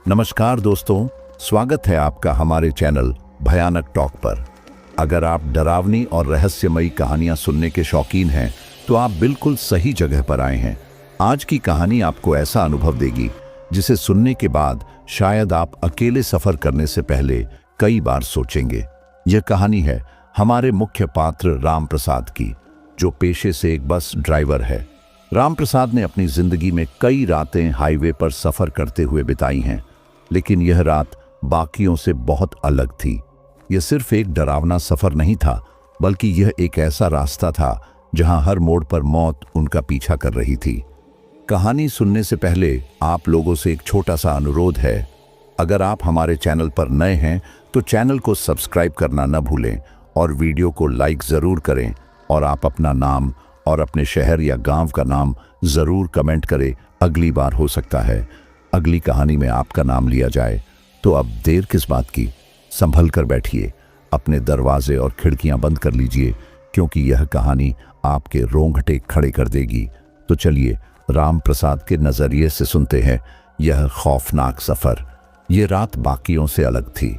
नमस्कार दोस्तों, स्वागत है आपका हमारे चैनल भयानक टॉक पर। अगर आप डरावनी और रहस्यमयी कहानियां सुनने के शौकीन हैं तो आप बिल्कुल सही जगह पर आए हैं। आज की कहानी आपको ऐसा अनुभव देगी जिसे सुनने के बाद शायद आप अकेले सफर करने से पहले कई बार सोचेंगे। यह कहानी है हमारे मुख्य पात्र राम प्रसाद की, जो पेशे से एक बस ड्राइवर है। राम प्रसाद ने अपनी जिंदगी में कई रातें हाईवे पर सफर करते हुए बिताई हैं, लेकिन यह रात बाकियों से बहुत अलग थी। यह सिर्फ एक डरावना सफर नहीं था, बल्कि यह एक ऐसा रास्ता था जहां हर मोड़ पर मौत उनका पीछा कर रही थी। कहानी सुनने से पहले आप लोगों से एक छोटा सा अनुरोध है। अगर आप हमारे चैनल पर नए हैं तो चैनल को सब्सक्राइब करना न भूलें और वीडियो को लाइक ज़रूर करें, और आप अपना नाम और अपने शहर या गांव का नाम ज़रूर कमेंट करें। अगली बार हो सकता है अगली कहानी में आपका नाम लिया जाए। तो अब देर किस बात की, संभल कर बैठिए, अपने दरवाजे और खिड़कियां बंद कर लीजिए, क्योंकि यह कहानी आपके रोंगटे खड़े कर देगी। तो चलिए राम प्रसाद के नज़रिए से सुनते हैं यह खौफनाक सफ़र। ये रात बाकियों से अलग थी।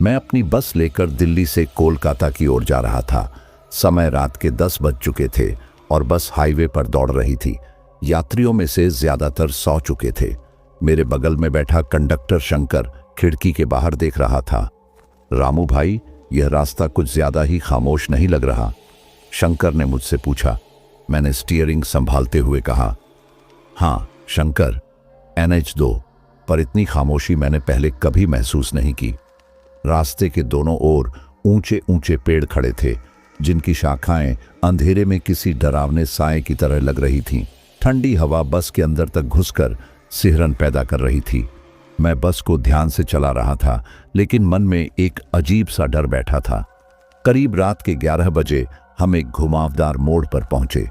मैं अपनी बस लेकर दिल्ली से कोलकाता की ओर जा रहा था। समय रात के 10 बज चुके थे और बस हाईवे पर दौड़ रही थी। यात्रियों में से ज्यादातर सो चुके थे। मेरे बगल में बैठा कंडक्टर शंकर खिड़की के बाहर देख रहा था। रामू भाई, यह रास्ता कुछ ज्यादा ही खामोश नहीं लग रहा? शंकर ने मुझसे पूछा। मैंने स्टीयरिंग संभालते हुए कहा, हाँ शंकर, NH2, पर इतनी खामोशी मैंने पहले कभी महसूस नहीं की। रास्ते के दोनों ओर ऊंचे ऊंचे पेड़ खड़े थे, जिनकी शाखाएं अंधेरे में किसी डरावने साए की तरह लग रही थीं। ठंडी हवा बस के अंदर तक घुसकर सिहरन पैदा कर रही थी। मैं बस को ध्यान से चला रहा था, लेकिन मन में एक अजीब सा डर बैठा था। करीब रात के 11 बजे हम एक घुमावदार मोड़ पर पहुंचे।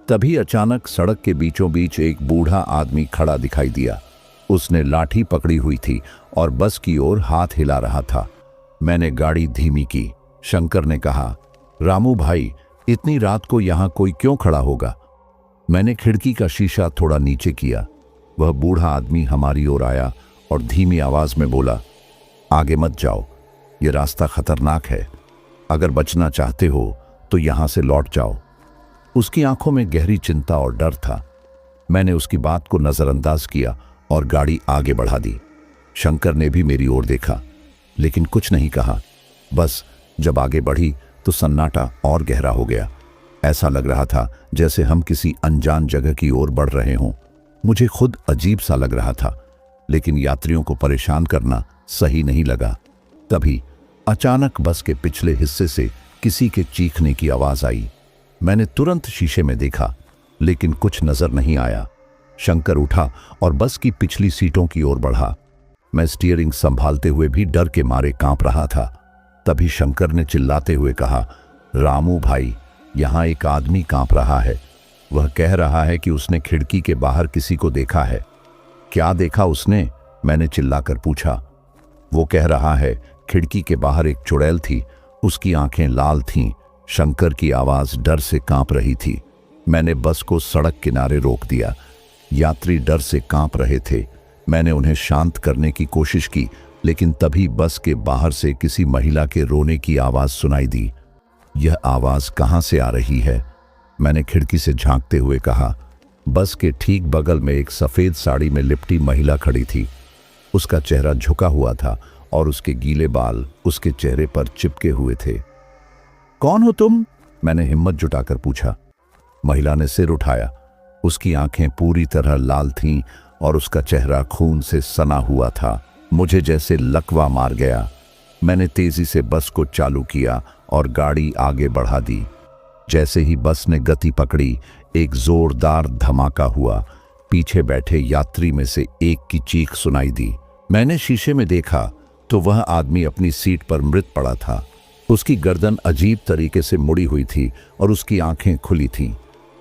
तभी अचानक सड़क के बीचों बीच एक बूढ़ा आदमी खड़ा दिखाई दिया। उसने लाठी पकड़ी हुई थी और बस की ओर हाथ हिला रहा था। मैंने गाड़ी धीमी की। शंकर ने कहा, रामू भाई, इतनी रात को यहां कोई क्यों खड़ा होगा? मैंने खिड़की का शीशा थोड़ा नीचे किया। वह बूढ़ा आदमी हमारी ओर आया और धीमी आवाज में बोला, आगे मत जाओ, यह रास्ता खतरनाक है। अगर बचना चाहते हो तो यहां से लौट जाओ। उसकी आंखों में गहरी चिंता और डर था। मैंने उसकी बात को नजरअंदाज किया और गाड़ी आगे बढ़ा दी। शंकर ने भी मेरी ओर देखा, लेकिन कुछ नहीं कहा। बस जब आगे बढ़ी तो सन्नाटा और गहरा हो गया। ऐसा लग रहा था जैसे हम किसी अनजान जगह की ओर बढ़ रहे हों। मुझे खुद अजीब सा लग रहा था, लेकिन यात्रियों को परेशान करना सही नहीं लगा। तभी अचानक बस के पिछले हिस्से से किसी के चीखने की आवाज आई। मैंने तुरंत शीशे में देखा, लेकिन कुछ नजर नहीं आया। शंकर उठा और बस की पिछली सीटों की ओर बढ़ा। मैं स्टीयरिंग संभालते हुए भी डर के मारे कांप रहा था। तभी शंकर ने चिल्लाते हुए कहा, रामू भाई, यहां एक आदमी कांप रहा है। वह कह रहा है कि उसने खिड़की के बाहर किसी को देखा है। क्या देखा उसने? मैंने चिल्लाकर पूछा। वो कह रहा है खिड़की के बाहर एक चुड़ैल थी, उसकी आंखें लाल थीं। शंकर की आवाज डर से कांप रही थी। मैंने बस को सड़क किनारे रोक दिया। यात्री डर से कांप रहे थे। मैंने उन्हें शांत करने की कोशिश की, लेकिन तभी बस के बाहर से किसी महिला के रोने की आवाज सुनाई दी। यह आवाज कहां से आ रही है? मैंने खिड़की से झांकते हुए कहा। बस के ठीक बगल में एक सफेद साड़ी में लिपटी महिला खड़ी थी। उसका चेहरा झुका हुआ था और उसके गीले बाल उसके चेहरे पर चिपके हुए थे। कौन हो तुम? मैंने हिम्मत जुटाकर पूछा। महिला ने सिर उठाया। उसकी आंखें पूरी तरह लाल थीं और उसका चेहरा खून से सना हुआ था। मुझे जैसे लकवा मार गया। मैंने तेजी से बस को चालू किया और गाड़ी आगे बढ़ा दी। जैसे ही बस ने गति पकड़ी, एक जोरदार धमाका हुआ। पीछे बैठे यात्री में से एक की चीख सुनाई दी। मैंने शीशे में देखा तो वह आदमी अपनी सीट पर मृत पड़ा था। उसकी गर्दन अजीब तरीके से मुड़ी हुई थी और उसकी आंखें खुली थीं।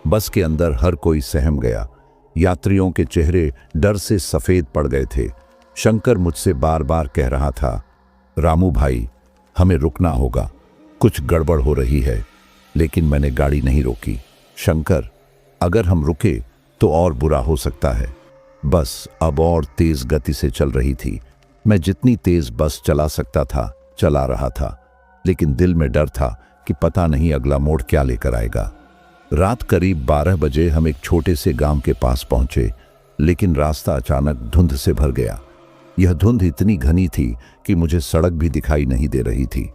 बस के अंदर हर कोई सहम गया। यात्रियों के चेहरे डर से सफेद पड़ गए थे। शंकर मुझसे बार बार कह रहा था, रामू भाई, हमें रुकना होगा, कुछ गड़बड़ हो रही है। लेकिन मैंने गाड़ी नहीं रोकी। शंकर, अगर हम रुके तो और बुरा हो सकता है। बस अब और तेज गति से चल रही थी। मैं जितनी तेज बस चला सकता था चला रहा था, लेकिन दिल में डर था कि पता नहीं अगला मोड़ क्या लेकर आएगा। रात करीब 12 बजे हम एक छोटे से गांव के पास पहुंचे, लेकिन रास्ता अचानक धुंध से भर गया। यह धुंध इतनी घनी थी कि मुझे सड़क भी दिखाई नहीं दे रही थी।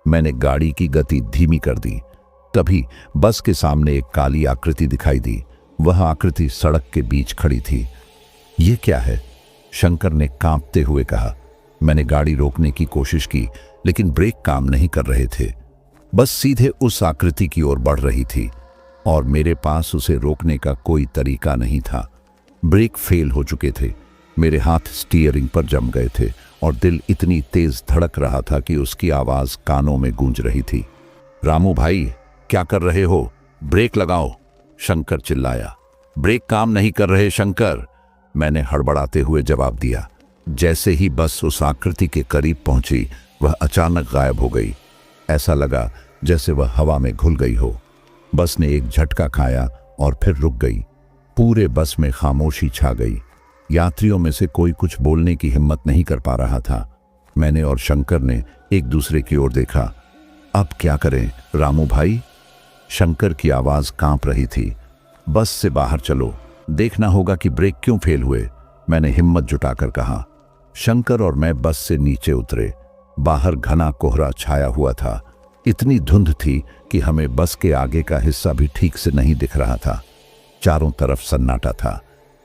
मैंने गाड़ी की गति धीमी कर दी। तभी बस के सामने एक काली आकृति दिखाई दी। वह आकृति सड़क के बीच खड़ी थी। ये क्या है? शंकर ने कांपते हुए कहा। मैंने गाड़ी रोकने की कोशिश की, लेकिन ब्रेक काम नहीं कर रहे थे। बस सीधे उस आकृति की ओर बढ़ रही थी और मेरे पास उसे रोकने का कोई तरीका नहीं था। ब्रेक फेल हो चुके थे। मेरे हाथ स्टीयरिंग पर जम गए थे और दिल इतनी तेज धड़क रहा था कि उसकी आवाज कानों में गूंज रही थी। रामू भाई, क्या कर रहे हो? ब्रेक लगाओ, शंकर चिल्लाया। ब्रेक काम नहीं कर रहे शंकर, मैंने हड़बड़ाते हुए जवाब दिया। जैसे ही बस उस आकृति के करीब पहुंची, वह अचानक गायब हो गई। ऐसा लगा जैसे वह हवा में घुल गई हो। बस ने एक झटका खाया और फिर रुक गई। पूरे बस में खामोशी छा गई। यात्रियों में से कोई कुछ बोलने की हिम्मत नहीं कर पा रहा था। मैंने और शंकर ने एक दूसरे की ओर देखा। अब क्या करें रामू भाई? शंकर की आवाज कांप रही थी। बस से बाहर चलो, देखना होगा कि ब्रेक क्यों फेल हुए, मैंने हिम्मत जुटाकर कहा। शंकर और मैं बस से नीचे उतरे। बाहर घना कोहरा छाया हुआ था। इतनी धुंध थी कि हमें बस के आगे का हिस्सा भी ठीक से नहीं दिख रहा था। चारों तरफ सन्नाटा था।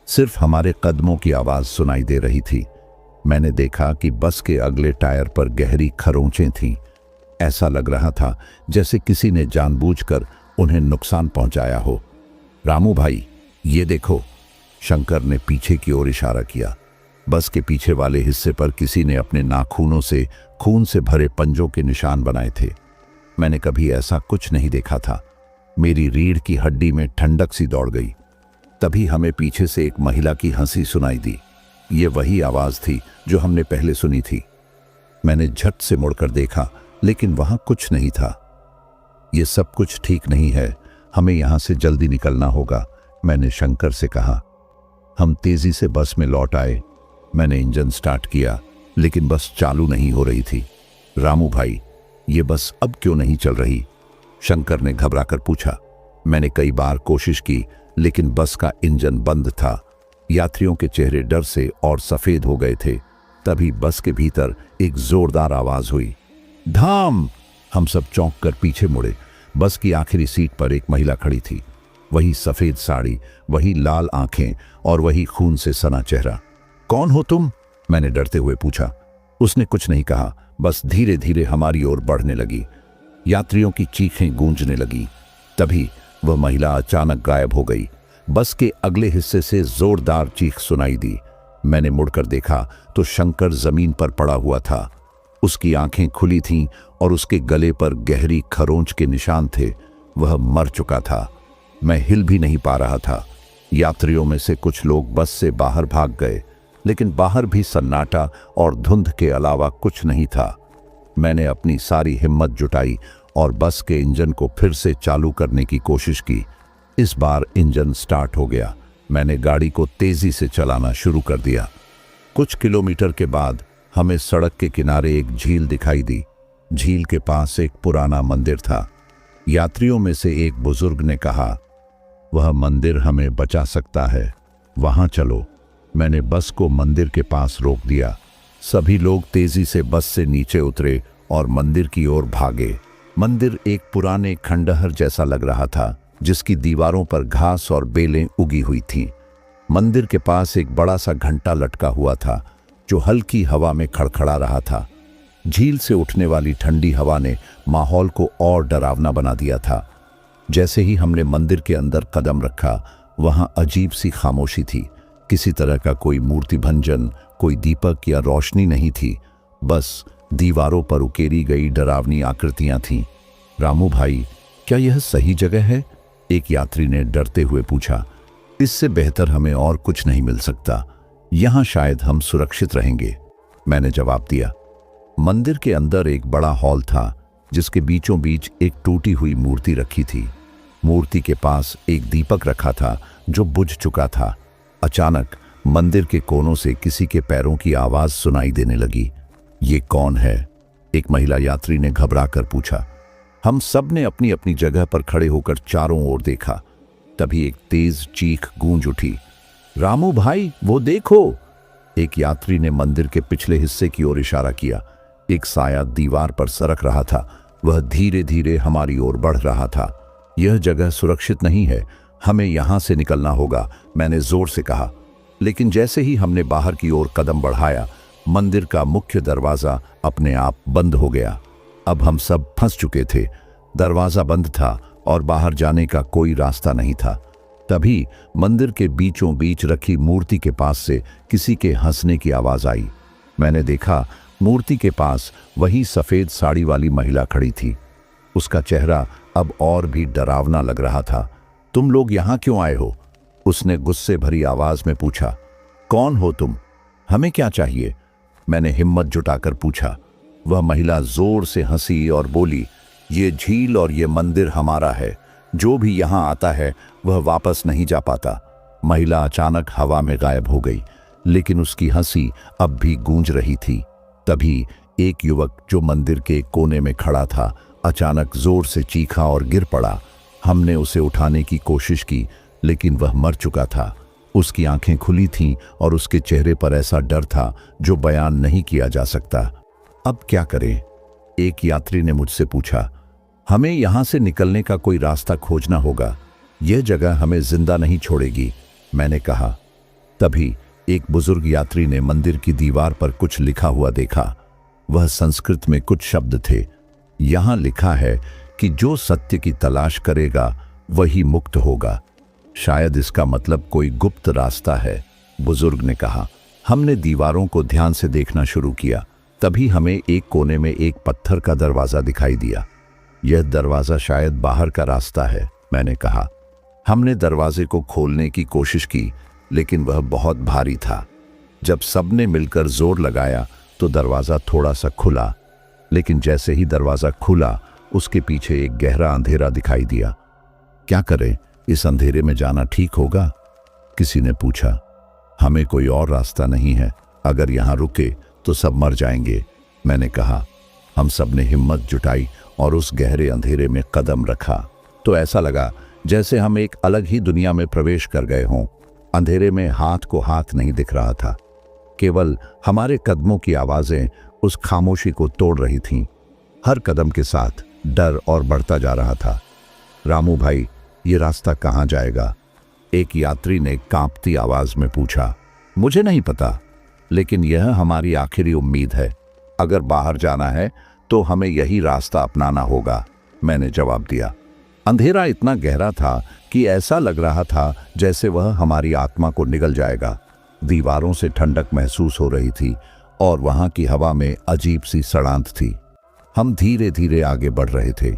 सिर्फ हमारे कदमों की आवाज सुनाई दे रही थी। मैंने देखा कि बस के अगले टायर पर गहरी खरोंचें थीं। ऐसा लग रहा था जैसे किसी ने जानबूझकर उन्हें नुकसान पहुंचाया हो। रामू भाई, ये देखो, शंकर ने पीछे की ओर इशारा किया। बस के पीछे वाले हिस्से पर किसी ने अपने नाखूनों से खून से भरे पंजों के निशान बनाए थे। मैंने कभी ऐसा कुछ नहीं देखा था। मेरी रीढ़ की हड्डी में ठंडक सी दौड़ गई। तभी हमें पीछे से एक महिला की हंसी सुनाई दी। ये वही आवाज थी जो हमने पहले सुनी थी। मैंने झट से मुड़कर देखा, लेकिन वहां कुछ नहीं था। ये सब कुछ ठीक नहीं है, हमें यहां से जल्दी निकलना होगा, मैंने शंकर से कहा। हम तेजी से बस में लौट आए। मैंने इंजन स्टार्ट किया, लेकिन बस चालू नहीं हो रही थी। रामू भाई, ये बस अब क्यों नहीं चल रही? शंकर ने घबराकर पूछा। मैंने कई बार कोशिश की, लेकिन बस का इंजन बंद था। यात्रियों के चेहरे डर से और सफेद हो गए थे। तभी बस के भीतर एक जोरदार आवाज हुई, धाम! हम सब चौंक कर पीछे मुड़े। बस की आखिरी सीट पर एक महिला खड़ी थी। वही सफेद साड़ी, वही लाल आंखें और वही खून से सना चेहरा। कौन हो तुम? मैंने डरते हुए पूछा। उसने कुछ नहीं कहा, बस धीरे धीरे हमारी ओर बढ़ने लगी। यात्रियों की चीखें गूंजने लगी। तभी वह महिला अचानक गायब हो गई। बस के अगले हिस्से से जोरदार चीख सुनाई दी। मैंने मुड़कर देखा तो शंकर जमीन पर पड़ा हुआ था। उसकी आंखें खुली थीं और उसके गले पर गहरी खरोंच के निशान थे। वह मर चुका था। मैं हिल भी नहीं पा रहा था। यात्रियों में से कुछ लोग बस से बाहर भाग गए, लेकिन बाहर भी सन्नाटा और धुंध के अलावा कुछ नहीं था। मैंने अपनी सारी हिम्मत जुटाई और बस के इंजन को फिर से चालू करने की कोशिश की। इस बार इंजन स्टार्ट हो गया। मैंने गाड़ी को तेजी से चलाना शुरू कर दिया। कुछ किलोमीटर के बाद हमें सड़क के किनारे एक झील दिखाई दी। झील के पास एक पुराना मंदिर था। यात्रियों में से एक बुजुर्ग ने कहा, वह मंदिर हमें बचा सकता है, वहां चलो। मैंने बस को मंदिर के पास रोक दिया। सभी लोग तेजी से बस से नीचे उतरे और मंदिर की ओर भागे। मंदिर एक पुराने खंडहर जैसा लग रहा था, जिसकी दीवारों पर घास और बेलें उगी हुई थीं। मंदिर के पास एक बड़ा सा घंटा लटका हुआ था, जो हल्की हवा में खड़खड़ा रहा था। झील से उठने वाली ठंडी हवा ने माहौल को और डरावना बना दिया था। जैसे ही हमने मंदिर के अंदर कदम रखा, वहां अजीब सी खामोशी थी। किसी तरह का कोई मूर्ति भंजन, कोई दीपक या रोशनी नहीं थी। बस दीवारों पर उकेरी गई डरावनी आकृतियां थीं। रामू भाई, क्या यह सही जगह है? एक यात्री ने डरते हुए पूछा। इससे बेहतर हमें और कुछ नहीं मिल सकता। यहां शायद हम सुरक्षित रहेंगे, मैंने जवाब दिया। मंदिर के अंदर एक बड़ा हॉल था, जिसके बीचों बीच एक टूटी हुई मूर्ति रखी थी। मूर्ति के पास एक दीपक रखा था, जो बुझ चुका था। अचानक मंदिर के कोनों से किसी के पैरों की आवाज सुनाई देने लगी। ये कौन है? एक महिला यात्री ने घबराकर पूछा। हम सब ने अपनी अपनी जगह पर खड़े होकर चारों ओर देखा। तभी एक तेज चीख गूंज उठी। रामू भाई, वो देखो! एक यात्री ने मंदिर के पिछले हिस्से की ओर इशारा किया। एक साया दीवार पर सरक रहा था। वह धीरे धीरे हमारी ओर बढ़ रहा था। यह जगह सुरक्षित नहीं है, हमें यहां से निकलना होगा, मैंने जोर से कहा। लेकिन जैसे ही हमने बाहर की ओर कदम बढ़ाया, मंदिर का मुख्य दरवाजा अपने आप बंद हो गया। अब हम सब फंस चुके थे। दरवाजा बंद था और बाहर जाने का कोई रास्ता नहीं था। तभी मंदिर के बीचों बीच रखी मूर्ति के पास से किसी के हंसने की आवाज आई। मैंने देखा, मूर्ति के पास वही सफेद साड़ी वाली महिला खड़ी थी। उसका चेहरा अब और भी डरावना लग रहा था। तुम लोग यहां क्यों आए हो? उसने गुस्से भरी आवाज में पूछा। कौन हो तुम? हमें क्या चाहिए? मैंने हिम्मत जुटाकर पूछा। वह महिला जोर से हंसी और बोली, ये झील और ये मंदिर हमारा है। जो भी यहां आता है वह वापस नहीं जा पाता। महिला अचानक हवा में गायब हो गई, लेकिन उसकी हंसी अब भी गूंज रही थी। तभी एक युवक जो मंदिर के कोने में खड़ा था, अचानक जोर से चीखा और गिर पड़ा। हमने उसे उठाने की कोशिश की, लेकिन वह मर चुका था। उसकी आंखें खुली थीं और उसके चेहरे पर ऐसा डर था जो बयान नहीं किया जा सकता। अब क्या करें? एक यात्री ने मुझसे पूछा। हमें यहां से निकलने का कोई रास्ता खोजना होगा। यह जगह हमें जिंदा नहीं छोड़ेगी, मैंने कहा। तभी एक बुजुर्ग यात्री ने मंदिर की दीवार पर कुछ लिखा हुआ देखा। वह संस्कृत में कुछ शब्द थे। यहां लिखा है कि जो सत्य की तलाश करेगा वही मुक्त होगा। शायद इसका मतलब कोई गुप्त रास्ता है, बुजुर्ग ने कहा। हमने दीवारों को ध्यान से देखना शुरू किया। तभी हमें एक कोने में एक पत्थर का दरवाजा दिखाई दिया। यह दरवाजा शायद बाहर का रास्ता है, मैंने कहा। हमने दरवाजे को खोलने की कोशिश की, लेकिन वह बहुत भारी था। जब सबने मिलकर जोर लगाया तो दरवाजा थोड़ा सा खुला, लेकिन जैसे ही दरवाजा खुला उसके पीछे एक गहरा अंधेरा दिखाई दिया। क्या करें? इस अंधेरे में जाना ठीक होगा? किसी ने पूछा। हमें कोई और रास्ता नहीं है, अगर यहां रुके तो सब मर जाएंगे, मैंने कहा। हम सब ने हिम्मत जुटाई और उस गहरे अंधेरे में कदम रखा तो ऐसा लगा जैसे हम एक अलग ही दुनिया में प्रवेश कर गए हों। अंधेरे में हाथ को हाथ नहीं दिख रहा था, केवल हमारे कदमों की आवाजें उस खामोशी को तोड़ रही थीं। हर कदम के साथ डर और बढ़ता जा रहा था। रामू भाई, ये रास्ता कहाँ जाएगा? एक यात्री ने कांपती आवाज में पूछा। मुझे नहीं पता, लेकिन यह हमारी आखिरी उम्मीद है। अगर बाहर जाना है तो हमें यही रास्ता अपनाना होगा, मैंने जवाब दिया। अंधेरा इतना गहरा था कि ऐसा लग रहा था जैसे वह हमारी आत्मा को निगल जाएगा। दीवारों से ठंडक महसूस हो रही थी और वहां की हवा में अजीब सी सड़ांत थी। हम धीरे धीरे आगे बढ़ रहे थे।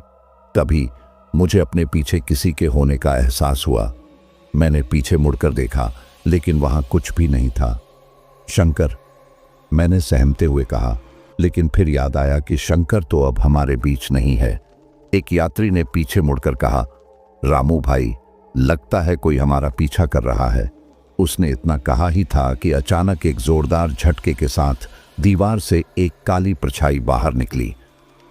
तभी मुझे अपने पीछे किसी के होने का एहसास हुआ। मैंने पीछे मुड़कर देखा, लेकिन वहां कुछ भी नहीं था। शंकर, मैंने सहमते हुए कहा, लेकिन फिर याद आया कि शंकर तो अब हमारे बीच नहीं है। एक यात्री ने पीछे मुड़कर कहा, रामू भाई, लगता है कोई हमारा पीछा कर रहा है। उसने इतना कहा ही था कि अचानक एक जोरदार झटके के साथ दीवार से एक काली परछाई बाहर निकली।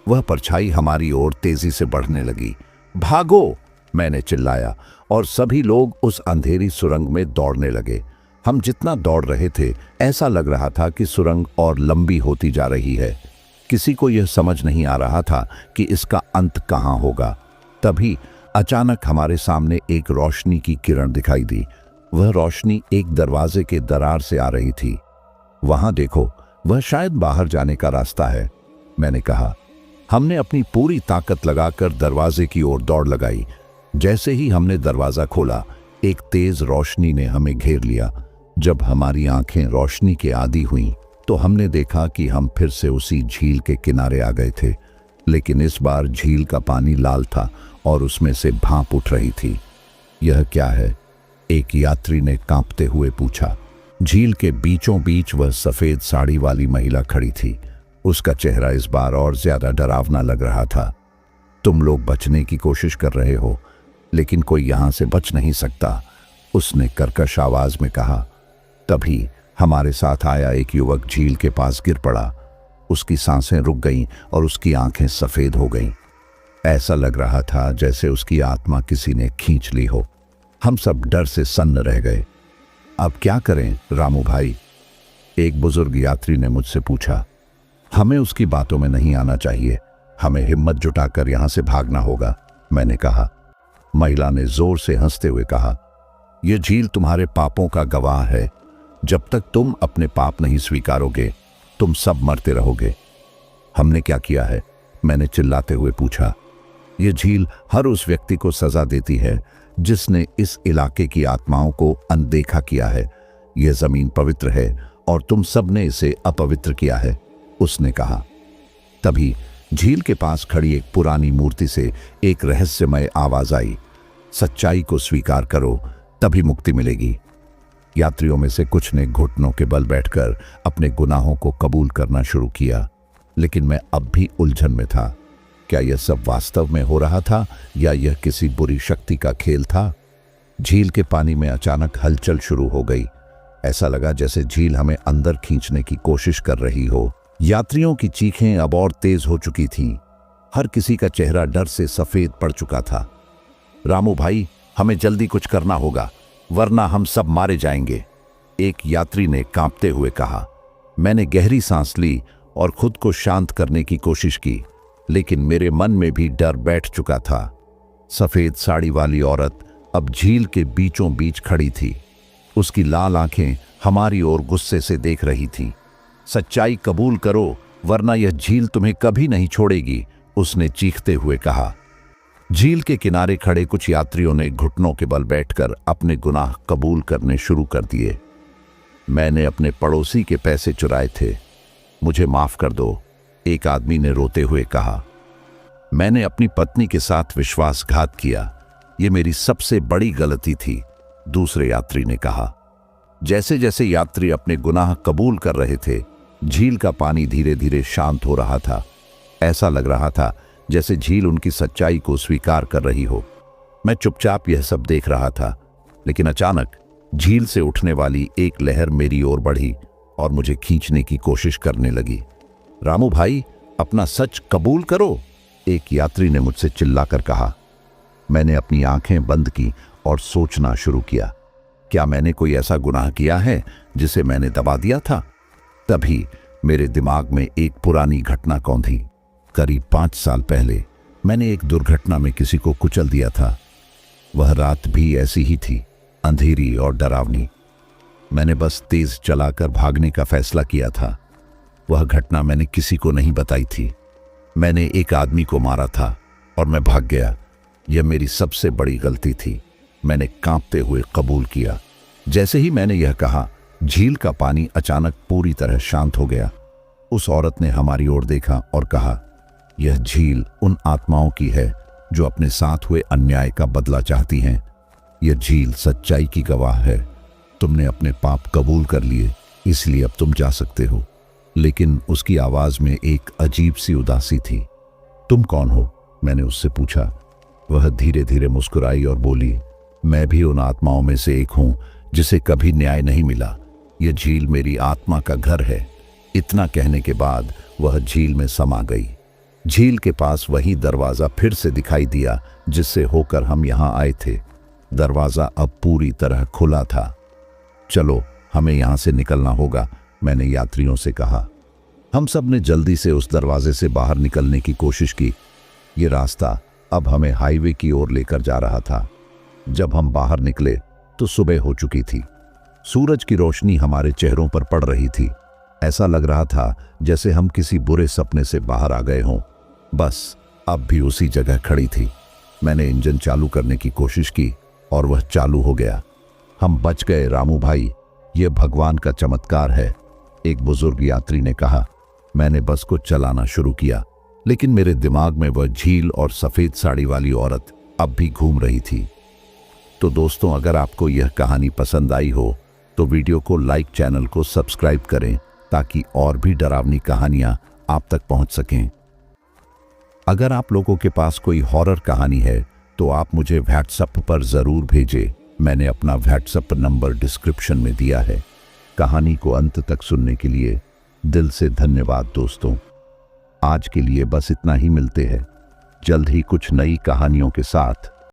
वह परछाई हमारी ओर तेजी से बढ़ने लगी। भागो, मैंने चिल्लाया और सभी लोग उस अंधेरी सुरंग में दौड़ने लगे। हम जितना दौड़ रहे थे, ऐसा लग रहा था कि सुरंग और लंबी होती जा रही है। किसी को यह समझ नहीं आ रहा था कि इसका अंत कहाँ होगा। तभी अचानक हमारे सामने एक रोशनी की किरण दिखाई दी। वह रोशनी एक दरवाजे के दरार से आ रही थी। वहां देखो, वह शायद बाहर जाने का रास्ता है, मैंने कहा। हमने अपनी पूरी ताकत लगाकर दरवाजे की ओर दौड़ लगाई। जैसे ही हमने दरवाजा खोला, एक तेज रोशनी ने हमें घेर लिया। जब हमारी आंखें रोशनी के आदी हुईं, तो हमने देखा कि हम फिर से उसी झील के किनारे आ गए थे, लेकिन इस बार झील का पानी लाल था और उसमें से भाप उठ रही थी। यह क्या है? एक यात्री ने कांपते हुए पूछा। झील के बीचों बीच वह सफेद साड़ी वाली महिला खड़ी थी। उसका चेहरा इस बार और ज्यादा डरावना लग रहा था। तुम लोग बचने की कोशिश कर रहे हो, लेकिन कोई यहां से बच नहीं सकता, उसने कर्कश आवाज में कहा। तभी हमारे साथ आया एक युवक झील के पास गिर पड़ा। उसकी सांसें रुक गईं और उसकी आंखें सफेद हो गईं। ऐसा लग रहा था जैसे उसकी आत्मा किसी ने खींच ली हो। हम सब डर से सन्न रह गए। अब क्या करें रामू भाई? एक बुजुर्ग यात्री ने मुझसे पूछा। हमें उसकी बातों में नहीं आना चाहिए, हमें हिम्मत जुटाकर यहां से भागना होगा, मैंने कहा। महिला ने जोर से हंसते हुए कहा, यह झील तुम्हारे पापों का गवाह है। जब तक तुम अपने पाप नहीं स्वीकारोगे तुम सब मरते रहोगे। हमने क्या किया है? मैंने चिल्लाते हुए पूछा। यह झील हर उस व्यक्ति को सजा देती है जिसने इस इलाके की आत्माओं को अनदेखा किया है। यह जमीन पवित्र है और तुम सब ने इसे अपवित्र किया है, उसने कहा। तभी झील के पास खड़ी एक पुरानी मूर्ति से एक रहस्यमय आवाज आई, सच्चाई को स्वीकार करो तभी मुक्ति मिलेगी। यात्रियों में से कुछ ने घुटनों के बल बैठकर अपने गुनाहों को कबूल करना शुरू किया, लेकिन मैं अब भी उलझन में था। क्या यह सब वास्तव में हो रहा था या यह किसी बुरी शक्ति का खेल था? झील के पानी में अचानक हलचल शुरू हो गई। ऐसा लगा जैसे झील हमें अंदर खींचने की कोशिश कर रही हो। यात्रियों की चीखें अब और तेज हो चुकी थीं। हर किसी का चेहरा डर से सफेद पड़ चुका था। रामू भाई, हमें जल्दी कुछ करना होगा, वरना हम सब मारे जाएंगे, एक यात्री ने कांपते हुए कहा। मैंने गहरी सांस ली और खुद को शांत करने की कोशिश की, लेकिन मेरे मन में भी डर बैठ चुका था। सफेद साड़ी वाली औरत अब झील के बीचों बीच खड़ी थी। उसकी लाल आंखें हमारी ओर गुस्से से देख रही थी। सच्चाई कबूल करो वरना यह झील तुम्हें कभी नहीं छोड़ेगी, उसने चीखते हुए कहा। झील के किनारे खड़े कुछ यात्रियों ने घुटनों के बल बैठकर अपने गुनाह कबूल करने शुरू कर दिए। मैंने अपने पड़ोसी के पैसे चुराए थे, मुझे माफ कर दो, एक आदमी ने रोते हुए कहा। मैंने अपनी पत्नी के साथ विश्वासघात किया, यह मेरी सबसे बड़ी गलती थी, दूसरे यात्री ने कहा। जैसे जैसे यात्री अपने गुनाह कबूल कर रहे थे, झील का पानी धीरे धीरे शांत हो रहा था। ऐसा लग रहा था जैसे झील उनकी सच्चाई को स्वीकार कर रही हो। मैं चुपचाप यह सब देख रहा था, लेकिन अचानक झील से उठने वाली एक लहर मेरी ओर बढ़ी और मुझे खींचने की कोशिश करने लगी। रामू भाई, अपना सच कबूल करो, एक यात्री ने मुझसे चिल्लाकर कहा। मैंने अपनी आंखें बंद की और सोचना शुरू किया, क्या मैंने कोई ऐसा गुनाह किया है जिसे मैंने दबा दिया था? तभी मेरे दिमाग में एक पुरानी घटना कौंधी। करीब 5 साल पहले मैंने एक दुर्घटना में किसी को कुचल दिया था। वह रात भी ऐसी ही थी, अंधेरी और डरावनी। मैंने बस तेज चलाकर भागने का फैसला किया था। वह घटना मैंने किसी को नहीं बताई थी। मैंने एक आदमी को मारा था और मैं भाग गया। यह मेरी सबसे बड़ी गलती थी, मैंने कांपते हुए कबूल किया। जैसे ही मैंने यह कहा, झील का पानी अचानक पूरी तरह शांत हो गया। उस औरत ने हमारी ओर देखा और कहा, यह झील उन आत्माओं की है जो अपने साथ हुए अन्याय का बदला चाहती हैं। यह झील सच्चाई की गवाह है। तुमने अपने पाप कबूल कर लिए, इसलिए अब तुम जा सकते हो। लेकिन उसकी आवाज में एक अजीब सी उदासी थी। तुम कौन हो? मैंने उससे पूछा। वह धीरे धीरे मुस्कुराई और बोली, मैं भी उन आत्माओं में से एक हूं जिसे कभी न्याय नहीं मिला। यह झील मेरी आत्मा का घर है। इतना कहने के बाद वह झील में समा गई। झील के पास वही दरवाजा फिर से दिखाई दिया जिससे होकर हम यहां आए थे। दरवाजा अब पूरी तरह खुला था। चलो, हमें यहां से निकलना होगा, मैंने यात्रियों से कहा। हम सब ने जल्दी से उस दरवाजे से बाहर निकलने की कोशिश की। ये रास्ता अब हमें हाईवे की ओर लेकर जा रहा था। जब हम बाहर निकले तो सुबह हो चुकी थी। सूरज की रोशनी हमारे चेहरों पर पड़ रही थी। ऐसा लग रहा था जैसे हम किसी बुरे सपने से बाहर आ गए हों। बस अब भी उसी जगह खड़ी थी। मैंने इंजन चालू करने की कोशिश की और वह चालू हो गया। हम बच गए रामू भाई, यह भगवान का चमत्कार है, एक बुजुर्ग यात्री ने कहा। मैंने बस को चलाना शुरू किया, लेकिन मेरे दिमाग में वह झील और सफेद साड़ी वाली औरत अब भी घूम रही थी। तो दोस्तों, अगर आपको यह कहानी पसंद आई हो तो वीडियो को लाइक, चैनल को सब्सक्राइब करें ताकि और भी डरावनी कहानियां आप तक पहुंच सकें। अगर आप लोगों के पास कोई हॉरर कहानी है तो आप मुझे व्हाट्सएप पर ज़रूर भेजें। मैंने अपना व्हाट्सएप नंबर डिस्क्रिप्शन में दिया है। कहानी को अंत तक सुनने के लिए दिल से धन्यवाद दोस्तों। आज के लिए बस इतना ही, मिलते हैं जल्द ही कुछ नई कहानियों के साथ।